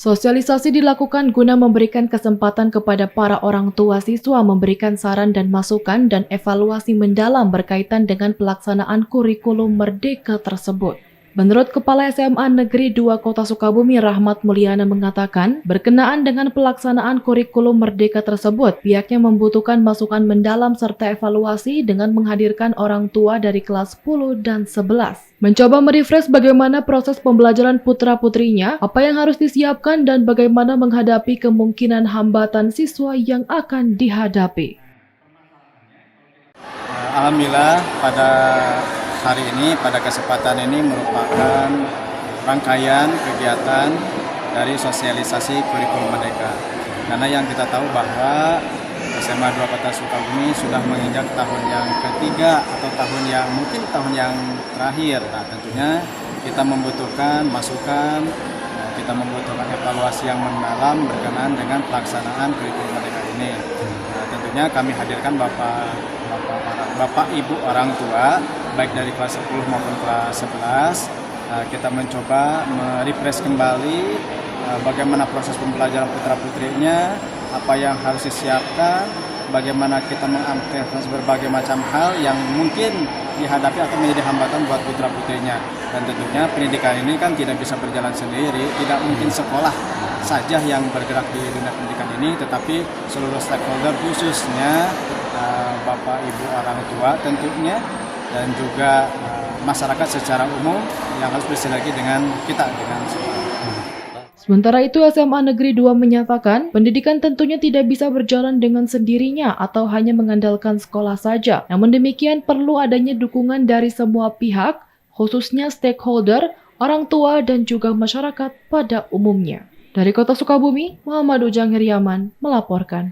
Sosialisasi dilakukan guna memberikan kesempatan kepada para orang tua siswa memberikan saran dan masukan dan evaluasi mendalam berkaitan dengan pelaksanaan kurikulum Merdeka tersebut. Menurut Kepala SMA Negeri 2 Kota Sukabumi Rahmat Mulyana mengatakan, berkenaan dengan pelaksanaan kurikulum Merdeka tersebut, pihaknya membutuhkan masukan mendalam serta evaluasi dengan menghadirkan orang tua dari kelas 10 dan 11. Mencoba merefresh bagaimana proses pembelajaran putra-putrinya, apa yang harus disiapkan dan bagaimana menghadapi kemungkinan hambatan siswa yang akan dihadapi. Alhamdulillah pada hari ini, pada kesempatan ini merupakan rangkaian kegiatan dari sosialisasi kurikulum Merdeka. Karena yang kita tahu bahwa SMA 2 Kota Sukabumi sudah menginjak tahun yang ketiga atau tahun yang terakhir. Nah, tentunya kita membutuhkan masukan, kita membutuhkan evaluasi yang mendalam berkenaan dengan pelaksanaan kurikulum Merdeka ini. Nah, tentunya kami hadirkan Bapak Ibu orang tua baik dari kelas 10 maupun kelas 11. Kita mencoba merefresh kembali bagaimana proses pembelajaran putra-putrinya, apa yang harus disiapkan, bagaimana kita mengantisipasi berbagai macam hal yang mungkin dihadapi atau menjadi hambatan buat putra-putrinya. Dan tentunya pendidikan ini kan tidak bisa berjalan sendiri, tidak mungkin sekolah saja yang bergerak di dunia pendidikan ini, tetapi seluruh stakeholder khususnya Bapak Ibu orang tua tentunya dan juga masyarakat secara umum yang harus bersinergi dengan kita, dengan sekolah. Sementara itu, SMA Negeri 2 menyatakan pendidikan tentunya tidak bisa berjalan dengan sendirinya atau hanya mengandalkan sekolah saja. Namun demikian perlu adanya dukungan dari semua pihak, khususnya stakeholder, orang tua dan juga masyarakat pada umumnya. Dari Kota Sukabumi, Muhammad Ujang Heriaman melaporkan.